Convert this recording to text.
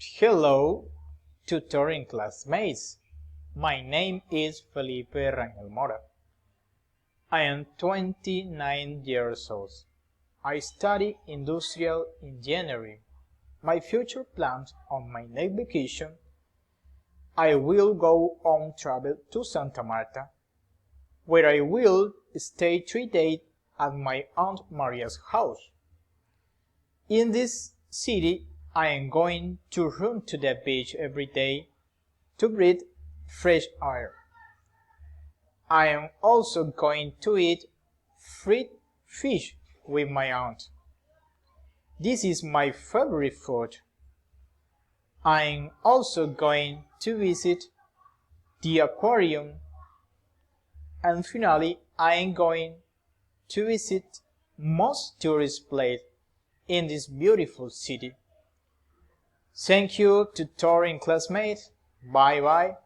Hello, tutoring classmates. My name is Felipe Rangel Mora. I am 29 years old. I study industrial engineering. My future plans on my next vacation, I will go on travel to Santa Marta, where I will stay 3 days at my Aunt Maria's house. In this city, I am going to run to the beach every day to breathe fresh air. I am also going to eat fried fish with my aunt. This is my favorite food. I am also going to visit the aquarium, and finally I am going to visit most tourist places in this beautiful city. Thank you, tutoring classmates. Bye bye.